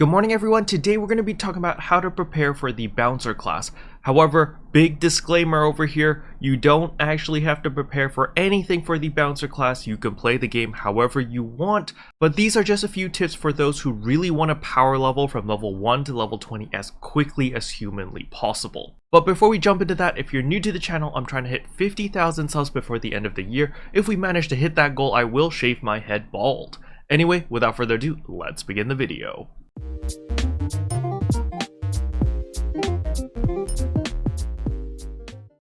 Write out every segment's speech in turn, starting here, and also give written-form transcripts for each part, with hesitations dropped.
Good morning everyone, today we're going to be talking about how to prepare for the Bouncer class. However, big disclaimer over here, you don't actually have to prepare for anything for the Bouncer class. You can play the game however you want, but these are just a few tips for those who really want to power level from level 1 to level 20 as quickly as humanly possible. But before we jump into that, if you're new to the channel, I'm trying to hit 50,000 subs before the end of the year. If we manage to hit that goal, I will shave my head bald. Anyway, without further ado, let's begin the video.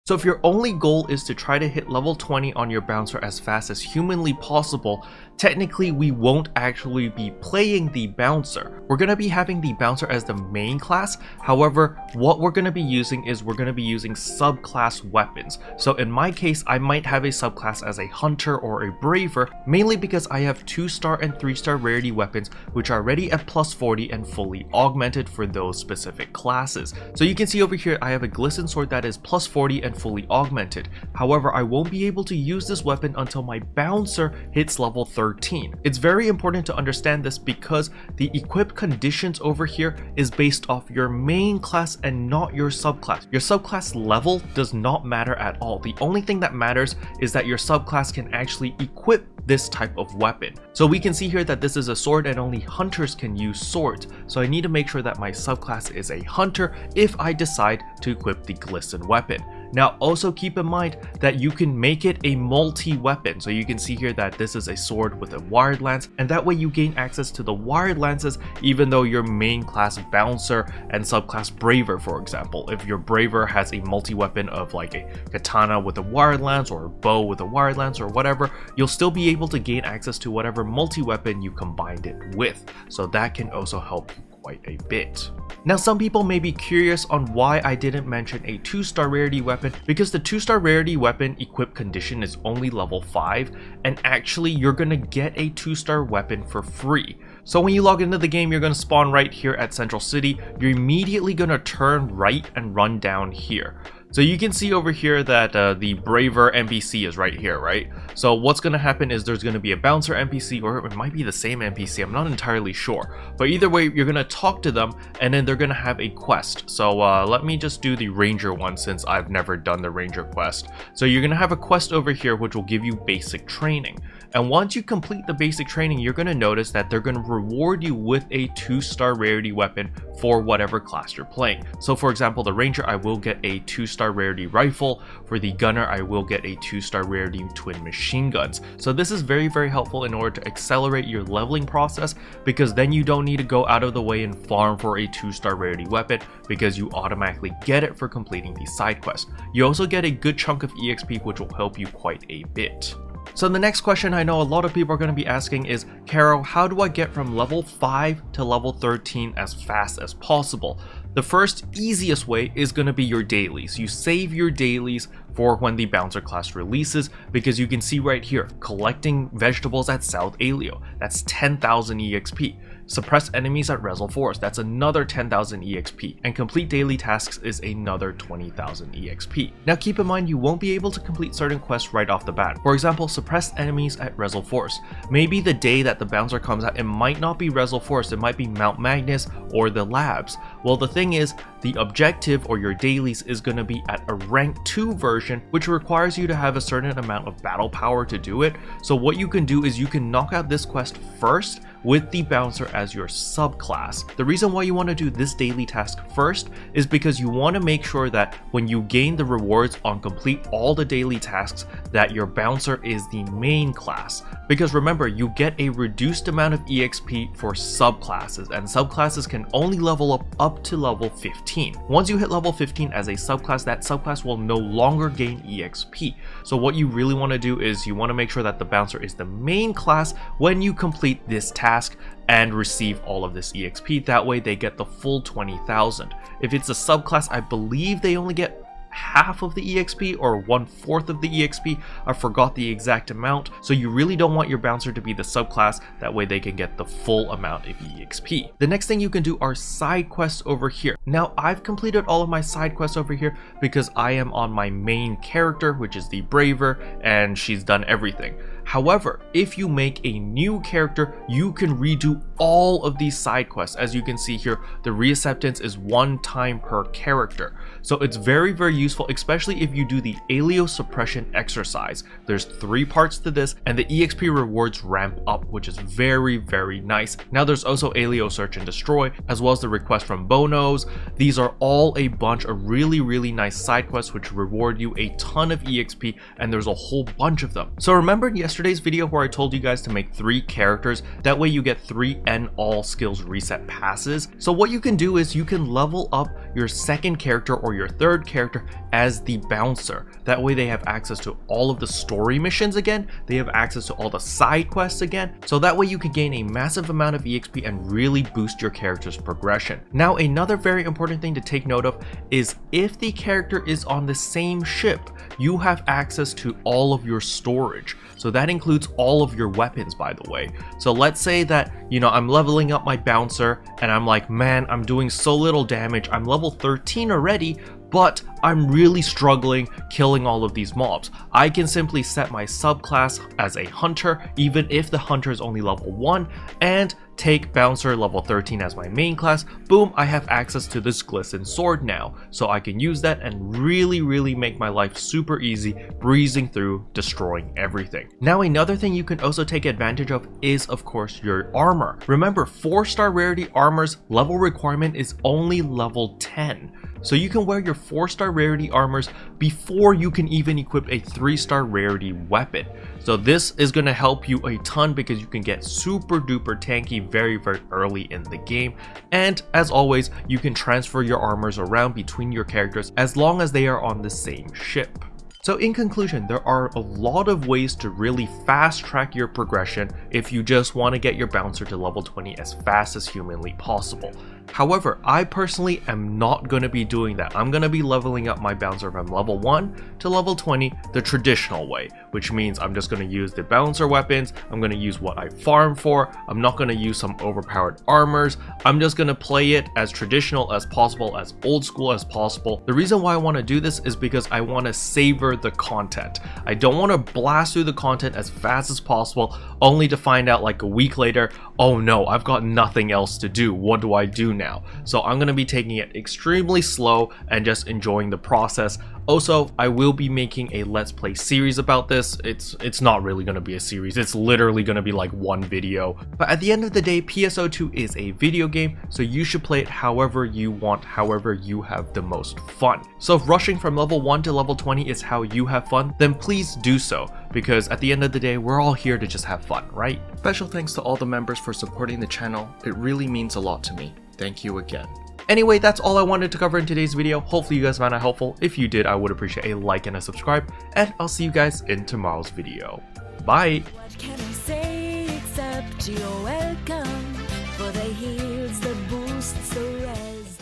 So if your only goal is to try to hit level 20 on your bouncer as fast as humanly possible, technically we won't actually be playing the bouncer. We're going to be having the bouncer as the main class. However, what we're going to be using is we're going to be using subclass weapons. So in my case, I might have a subclass as a hunter or a braver, mainly because I have 2-star and 3-star rarity weapons which are already at plus 40 and fully augmented for those specific classes. So you can see over here I have a glisten sword that is plus 40 and fully augmented. However, I won't be able to use this weapon until my bouncer hits level 13. It's very important to understand this because the equip conditions over here is based off your main class and not your subclass. Your subclass level does not matter at all. The only thing that matters is that your subclass can actually equip this type of weapon. So we can see here that this is a sword and only hunters can use swords. So I need to make sure that my subclass is a hunter if I decide to equip the glisten weapon. Now also keep in mind that you can make it a multi-weapon. So you can see here that this is a sword with a wired lance, and that way you gain access to the wired lances even though your main class bouncer and subclass braver, for example, if your braver has a multi-weapon of like a katana with a wired lance or a bow with a wired lance or whatever, you'll still be able to gain access to whatever multi-weapon you combined it with. So that can also help you quite a bit. Now some people may be curious on why I didn't mention a 2-star rarity weapon, because the 2-star rarity weapon equip condition is only level 5, and actually you're gonna get a 2-star weapon for free. So when you log into the game, you're gonna spawn right here at Central City. You're immediately gonna turn right and run down here. So you can see over here that the braver NPC is right here, right? So what's going to happen is there's going to be a bouncer NPC, or it might be the same NPC, I'm not entirely sure. But either way, you're going to talk to them and then they're going to have a quest. So let me just do the ranger one since I've never done the ranger quest. So you're going to have a quest over here which will give you basic training. And once you complete the basic training, you're going to notice that they're going to reward you with a 2-star rarity weapon for whatever class you're playing. So for example, the ranger, I will get a 2-star rarity rifle. For the gunner, I will get a 2-star rarity twin machine guns. So this is very helpful in order to accelerate your leveling process, because then you don't need to go out of the way and farm for a 2-star rarity weapon because you automatically get it for completing the side quest. You also get a good chunk of EXP which will help you quite a bit. So the next question I know a lot of people are going to be asking is, Caro, how do I get from level 5 to level 13 as fast as possible? The first easiest way is going to be your dailies. You save your dailies for when the bouncer class releases, because you can see right here, collecting vegetables at South Aleo, that's 10,000 EXP. Suppress enemies at Rezel Forest, that's another 10,000 EXP, and complete daily tasks is another 20,000 EXP. Now keep in mind, you won't be able to complete certain quests right off the bat. For example, suppress enemies at Rezel Forest. Maybe the day that the bouncer comes out, it might not be Rezel Forest, it might be Mount Magnus or the labs. Well, the thing is, the objective or your dailies is going to be at a rank 2 version, which requires you to have a certain amount of battle power to do it. So what you can do is you can knock out this quest first with the bouncer as your subclass. The reason why you want to do this daily task first is because you want to make sure that when you gain the rewards on complete all the daily tasks, that your bouncer is the main class. Because remember, you get a reduced amount of EXP for subclasses, and subclasses can only level up to level 15. Once you hit level 15 as a subclass, that subclass will no longer gain EXP. So what you really want to do is you want to make sure that the bouncer is the main class when you complete this task and receive all of this EXP. That way they get the full 20,000. If it's a subclass, I believe they only get half of the EXP or 1/4 of the EXP. I forgot the exact amount. So you really don't want your bouncer to be the subclass, that way they can get the full amount of EXP. The next thing you can do are side quests over here. Now I've completed all of my side quests over here because I am on my main character, which is the braver, and she's done everything. However, if you make a new character, you can redo all of these side quests. As you can see here, the reacceptance is 1 time per character. So it's very, very useful, especially if you do the alio suppression exercise. There's 3 parts to this, and the EXP rewards ramp up, which is very, very nice. Now there's also alio search and destroy, as well as the request from Bonos. These are all a bunch of really, really nice side quests which reward you a ton of EXP, and there's a whole bunch of them. So remember in yesterday's video where I told you guys to make 3 characters, that way you get 3 N all skills reset passes. So what you can do is you can level up your second character or your third character as the bouncer. That way they have access to all of the story missions again, they have access to all the side quests again, so that way you can gain a massive amount of EXP and really boost your character's progression. Now another very important thing to take note of is if the character is on the same ship, you have access to all of your storage. So that includes all of your weapons, by the way. So let's say that, you know, I'm leveling up my bouncer and I'm like, man, I'm doing so little damage. I'm level 13 already, but I'm really struggling killing all of these mobs. I can simply set my subclass as a hunter, even if the hunter is only level 1, and take bouncer level 13 as my main class. Boom, I have access to this glisten sword now, so I can use that and really make my life super easy, breezing through, destroying everything. Now another thing you can also take advantage of is of course your armor. Remember, 4-star rarity armors level requirement is only level 10. So you can wear your 4-star rarity armors before you can even equip a 3-star rarity weapon. So this is going to help you a ton because you can get super duper tanky very early in the game. And as always, you can transfer your armors around between your characters as long as they are on the same ship. So in conclusion, there are a lot of ways to really fast track your progression if you just want to get your bouncer to level 20 as fast as humanly possible. However, I personally am not going to be doing that. I'm going to be leveling up my bouncer from level 1 to level 20 the traditional way, which means I'm just going to use the bouncer weapons, I'm going to use what I farm for, I'm not going to use some overpowered armors, I'm just going to play it as traditional as possible, as old school as possible. The reason why I want to do this is because I want to savor the content. I don't want to blast through the content as fast as possible only to find out like a week later, oh no, I've got nothing else to do. What do I do now? So I'm going to be taking it extremely slow and just enjoying the process. Also, I will be making a Let's Play series about this. It's not really going to be a series. It's literally going to be like one video. But at the end of the day, PSO2 is a video game, so you should play it however you want, however you have the most fun. So if rushing from level 1 to level 20 is how you have fun, then please do so, because at the end of the day, we're all here to just have fun, right? Special thanks to all the members for supporting the channel. It really means a lot to me. Thank you again. Anyway, that's all I wanted to cover in today's video. Hopefully you guys found it helpful. If you did, I would appreciate a like and a subscribe, and I'll see you guys in tomorrow's video. Bye! What can I say except you're welcome for the heals that boosts the res.